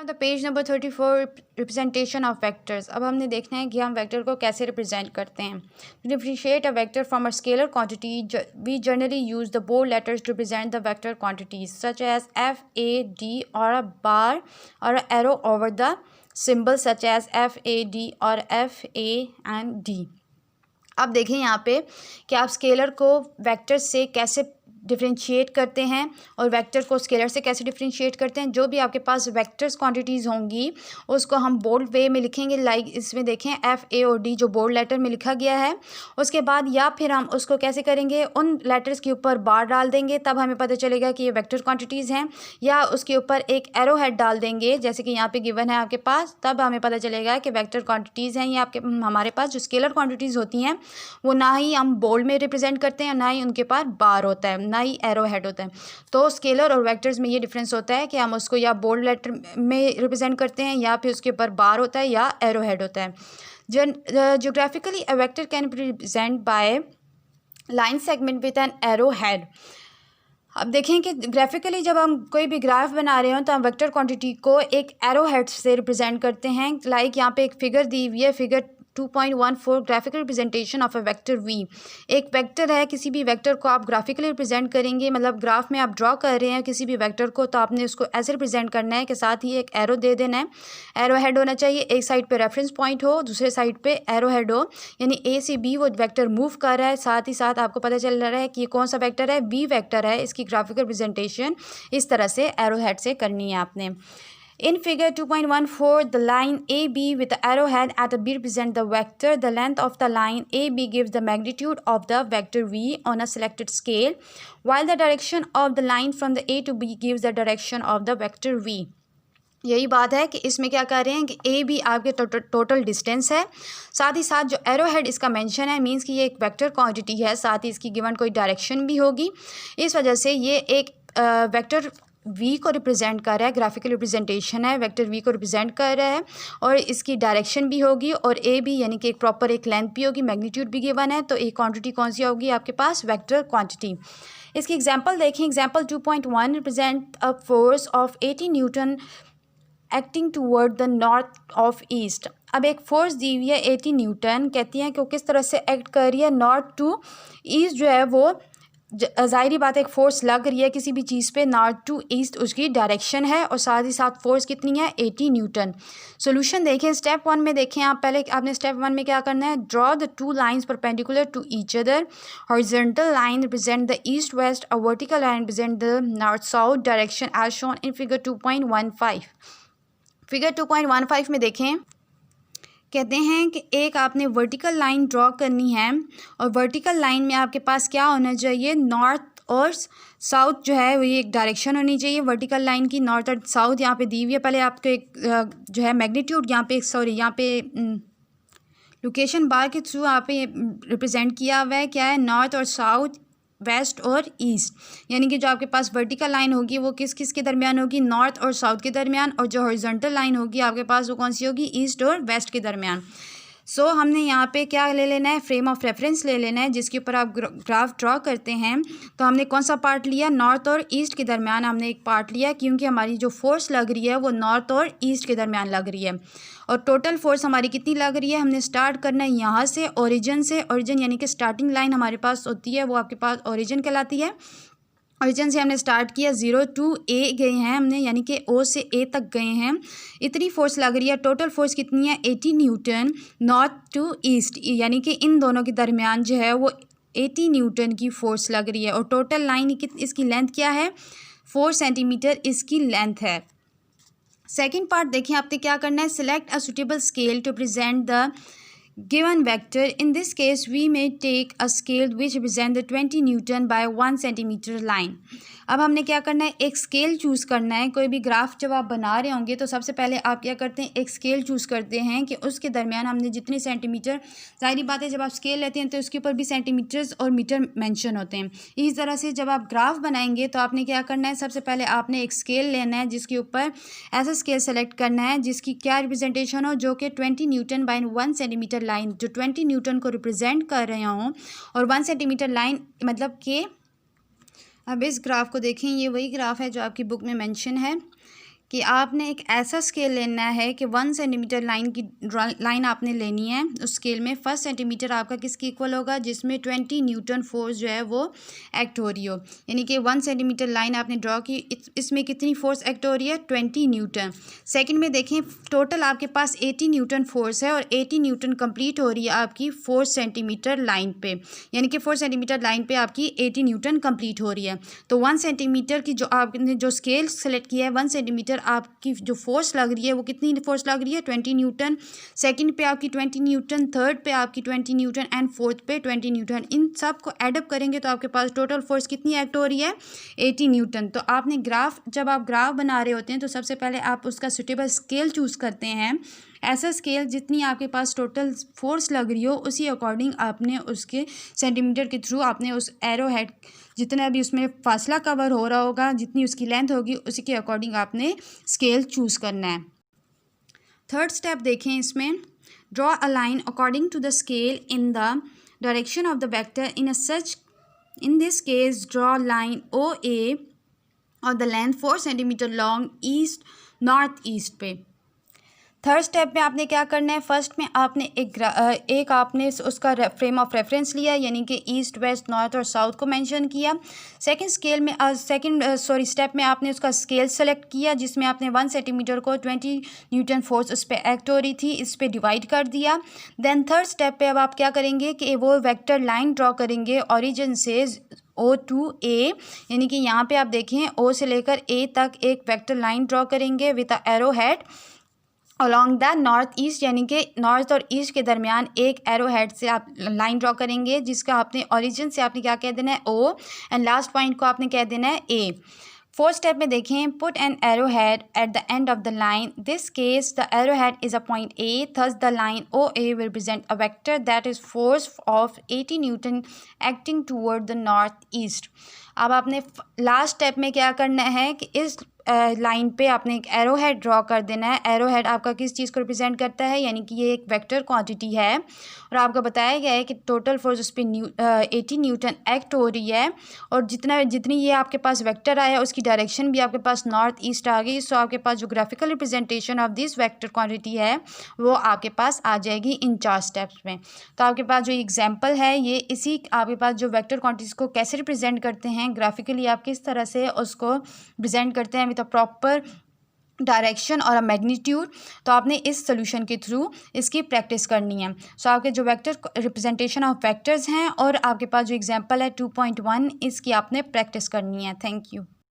The page number 34 representation of vectors. अब हमने देखना है कि हम वेक्टर को कैसे रिप्रेजेंट करते हैं। To differentiate a vector from a scalar quantity we generally use the bold letters to represent the vector quantities such as FAD और अ बार और arrow over the symbol such as FAD और FAND। अब देखें यहाँ पे कि आप scalar को वेक्टर से कैसे डिफरेंशिएट करते हैं और वेक्टर को स्केलर से कैसे डिफरेंशिएट करते हैं। जो भी आपके पास वेक्टर्स क्वांटिटीज़ होंगी उसको हम बोल्ड वे में लिखेंगे, लाइक इसमें देखें FA और D जो बोल्ड लेटर में लिखा गया है। उसके बाद या फिर हम उसको कैसे करेंगे, उन लेटर्स के ऊपर बार डाल देंगे, तब हमें पता चलेगा कि ये वेक्टर क्वांटिटीज़ हैं, या उसके ऊपर एक एरो हेड डाल देंगे जैसे कि यहाँ पे गिवन है आपके पास, तब हमें पता चलेगा कि वेक्टर क्वांटिटीज़ हैं। ये आपके हमारे पास जो स्केलर क्वांटिटीज़ होती हैं वो ना ही हम बोल्ड में रिप्रेजेंट करते हैं, ना ही उनके पास बार होता है, ना ही एरो हेड होता है। तो स्केलर और वेक्टर्स में ये डिफरेंस होता है कि हम उसको या बोल्ड लेटर में रिप्रेजेंट करते हैं या फिर उसके ऊपर बार होता है या एरो हेड होता है। Geographically a vector can be represented by line segment with an arrow head। अब देखें कि ग्राफिकली जब हम कोई भी ग्राफ बना रहे हो तो हम वेक्टर क्वांटिटी को एक एरो हेड से रिप्रेजेंट करते हैं। लाइक यहाँ पे एक फिगर दी हुई है, figure 2.14 graphical representation of a vector V. एक वेक्टर है, किसी भी वेक्टर को आप ग्राफिकली रिप्रेजेंट करेंगे, मतलब ग्राफ में आप ड्रॉ कर रहे हैं किसी भी वेक्टर को, तो आपने उसको ऐसे रिप्रेजेंट करना है कि साथ ही एक एरो दे देना है। एरो हेड होना चाहिए, एक साइड पे रेफरेंस पॉइंट हो, दूसरे साइड पे एरो हेड हो, यानी A से B वो वेक्टर मूव कर रहा है, साथ ही साथ आपको पता चल रहा है कि ये कौन सा वेक्टर है, B वेक्टर है। इसकी ग्राफिकल रिप्रेजेंटेशन इस तरह से एरो हेड से करनी है आपने। In figure 2.14, the line AB with the arrowhead at B represent the vector. The length of the line AB gives the magnitude of the vector V on a selected scale, while the direction of the line from the A to B gives the direction of the vector V. यही बात है कि इसमें क्या कर रहे हैं कि ए बी आपके टोटल डिस्टेंस है, साथ ही साथ जो एरो हेड इसका मेंशन है मींस कि ये एक वेक्टर क्वांटिटी है, साथ ही इसकी गिवन कोई डायरेक्शन भी होगी। इस वजह से ये एक वेक्टर वी को रिप्रेजेंट कर रहा है, ग्राफिकल रिप्रेजेंटेशन है, वेक्टर वी को रिप्रेजेंट कर रहा है, और इसकी डायरेक्शन भी होगी और ए बी यानी कि एक प्रॉपर एक लेंथ भी होगी, मैग्नीट्यूड भी गिवन है। तो एक क्वांटिटी कौन सी होगी आपके पास, वेक्टर क्वांटिटी। इसकी एग्जांपल देखें, example 2.1 represent a force of 80 newton acting toward the north of east. अब एक फोर्स दी हुई है 80 न्यूटन, कहती हैं कि वो किस तरह से एक्ट कर रही है, नॉर्थ टू ईस्ट जो है वो ज़ाहिरी बात है एक फोर्स लग रही है किसी भी चीज़ पे, नॉर्थ टू ईस्ट उसकी डायरेक्शन है, और साथ ही साथ फोर्स कितनी है 80 न्यूटन। सॉल्यूशन देखें, स्टेप 1 में देखें आप, पहले आपने स्टेप 1 में क्या करना है, draw the two lines perpendicular to each other. Horizontal line represent the east west, और vertical line represent the north south direction as shown in figure 2.15। Figure 2.15 में देखें, कहते हैं कि एक आपने वर्टिकल लाइन ड्रॉ करनी है, और वर्टिकल लाइन में आपके पास क्या होना चाहिए, नॉर्थ और साउथ जो है वो ये एक डायरेक्शन होनी चाहिए वर्टिकल लाइन की, नॉर्थ और साउथ यहाँ पे दी हुई है। पहले आपको एक जो है मैग्नीट्यूड यहाँ पे, सॉरी यहाँ पे लोकेशन बार के थ्रू यहाँ पे रिप्रेजेंट किया हुआ है, क्या है, नॉर्थ और साउथ, वेस्ट और ईस्ट, यानी कि जो आपके पास वर्टिकल लाइन होगी वो किस किस के दरमियान होगी, नॉर्थ और साउथ के दरमियान, और जो हॉरिजॉन्टल लाइन होगी आपके पास वो कौन सी होगी, ईस्ट और वेस्ट के दरमियान। सो हमने यहाँ पे क्या ले लेना है, फ्रेम ऑफ रेफरेंस ले लेना है जिसके ऊपर आप ग्राफ ड्रॉ करते हैं। तो हमने कौन सा पार्ट लिया, नॉर्थ और ईस्ट के दरमियान हमने एक पार्ट लिया, क्योंकि हमारी जो फोर्स लग रही है वो नॉर्थ और ईस्ट के दरमियान लग रही है, और टोटल फोर्स हमारी कितनी लग रही है, हमने स्टार्ट करना है यहाँ से, ओरिजिन से। ओरिजिन यानी कि स्टार्टिंग लाइन हमारे पास होती है वो आपके पास ओरिजिन कहलाती है। ओरिजिन से हमने स्टार्ट किया, 0 टू A गए हैं हमने, यानी कि O से A तक गए हैं, इतनी फोर्स लग रही है। टोटल फोर्स कितनी है, 80 न्यूटन, नॉर्थ टू ईस्ट, यानी कि इन दोनों के दरमियान जो है वो 80 न्यूटन की फोर्स लग रही है। और टोटल लाइन इसकी लेंथ क्या है, 4 सेंटीमीटर इसकी लेंथ है। सेकेंड पार्ट देखिए, आपने क्या करना है, select a suitable scale to present the given vector. In this case we may take a scale which represent the 20 Newton by 1 centimeter line. अब हमने क्या करना है, एक स्केल चूज़ करना है। कोई भी ग्राफ जब आप बना रहे होंगे तो सबसे पहले आप क्या करते हैं, एक स्केल चूज़ करते हैं कि उसके दरमियान हमने जितने सेंटीमीटर, ज़ाहिर बात है जब आप स्केल लेते हैं तो उसके ऊपर भी सेंटीमीटर्स और मीटर मेंशन होते हैं। इस तरह से जब आप ग्राफ बनाएंगे तो आपने क्या करना है, सबसे पहले आपने एक स्केल लेना है जिसके ऊपर ऐसा स्केल सेलेक्ट करना है जिसकी क्या रिप्रेजेंटेशन हो, जो कि 20 न्यूटन बाई 1 सेंटीमीटर लाइन, जो 20 न्यूटन को रिप्रेजेंट कर रहे हों, और 1 सेंटीमीटर लाइन मतलब कि अब इस ग्राफ को देखें, ये वही ग्राफ है जो आपकी बुक में मेंशन है कि आपने एक ऐसा स्केल लेना है कि 1 सेंटीमीटर लाइन आपने लेनी है। उस स्केल में 1 सेंटीमीटर आपका किसके इक्वल होगा, जिसमें 20 न्यूटन फोर्स जो है वो एक्ट हो रही हो। यानी कि 1 सेंटीमीटर लाइन आपने ड्रॉ की, इसमें कितनी फोर्स एक्ट हो रही है, 20 न्यूटन। सेकंड में देखें, टोटल आपके पास 80 न्यूटन फोर्स है और 80 न्यूटन कंप्लीट हो रही है आपकी 4 सेंटीमीटर लाइन पे। यानी कि 4 सेंटीमीटर लाइन पे आपकी 80 न्यूटन कंप्लीट हो रही है। तो 1 सेंटीमीटर की जो आपने जो स्केल सेलेक्ट किया है, 1 सेंटीमीटर आपकी जो फोर्स लग रही है वो कितनी फोर्स लग रही है, 20 न्यूटन। सेकंड पे आपकी 20 न्यूटन, थर्ड पे आपकी 20 न्यूटन एंड फोर्थ पे 20 न्यूटन। इन सब को एडअप करेंगे तो आपके पास टोटल फोर्स कितनी एक्ट हो रही है, 80 न्यूटन। तो आपने जब आप ग्राफ बना रहे होते हैं तो सबसे पहले आप उसका सुटेबल स्केल चूज़ करते हैं। ऐसा स्केल जितनी आपके पास टोटल फोर्स लग रही हो उसी अकॉर्डिंग आपने उसके सेंटीमीटर के थ्रू आपने उस एरो हेड जितना भी उसमें फासला कवर हो रहा होगा, जितनी उसकी लेंथ होगी उसी के अकॉर्डिंग आपने स्केल चूज़ करना है। थर्ड स्टेप देखें इसमें, draw a line according to the scale in the direction of the vector in this case draw line O A और the length 4 centimetre long east north east पे। Third step में आपने क्या करना है, first में आपने एक आपने उसका फ्रेम ऑफ रेफरेंस लिया, यानी कि ईस्ट वेस्ट नॉर्थ और साउथ को मेंशन किया। सेकंड स्टेप में आपने उसका स्केल सेलेक्ट किया जिसमें आपने 1 सेंटीमीटर को 20 न्यूटन फोर्स उस पर एक्ट हो रही थी, इस पर डिवाइड कर दिया। देन थर्ड स्टेप पे अब आप क्या करेंगे कि वो वेक्टर लाइन ड्रॉ करेंगे ओरिजिन से O to A, यानी कि यहाँ पे आप देखें O से लेकर A तक एक वेक्टर लाइन ड्रॉ करेंगे with a arrow head along the north east, यानी कि नॉर्थ और ईस्ट के दरमियान एक एरो हेड से आप लाइन ड्रॉ करेंगे जिसका आपने ओरिजिन से आपने क्या कह देना है O एंड लास्ट पॉइंट को आपने कह देना है A। फोर्थ स्टेप में देखें, put an arrow head at the end of the line, this case the arrow head is a point A, thus the line O A will represent a vector that is force of 80 newton acting toward the north east. अब आपने last step में क्या करना है कि इस line पे आपने एक एरो हेड ड्रॉ कर देना है। एरो हेड आपका किस चीज़ को रिप्रेजेंट करता है, यानी कि ये एक वेक्टर क्वांटिटी है और आपको बताया गया है कि टोटल फोर्स उस पर 80 न्यूटन एक्ट हो रही है और जितनी ये आपके पास वेक्टर आया उसकी डायरेक्शन भी आपके पास नॉर्थ ईस्ट आ गई। सो आपके पास जो graphical representation of this vector quantity है वो आपके पास आ जाएगी इन 4 स्टेप्स में। तो आपके पास जो एग्जाम्पल है ये इसी आपके पास जो वेक्टर क्वांटिटीज को कैसे रिप्रेजेंट करते हैं ग्राफिकली, आप किस तरह से उसको प्रेजेंट करते हैं विद अ प्रॉपर डायरेक्शन और अ मैग्नीट्यूड। तो आपने इस सोल्यूशन के थ्रू इसकी प्रैक्टिस करनी है। सो आपके जो वेक्टर रिप्रेजेंटेशन ऑफ वेक्टर्स हैं और आपके पास जो एग्जांपल है 2.1 इसकी आपने प्रैक्टिस करनी है। Thank you.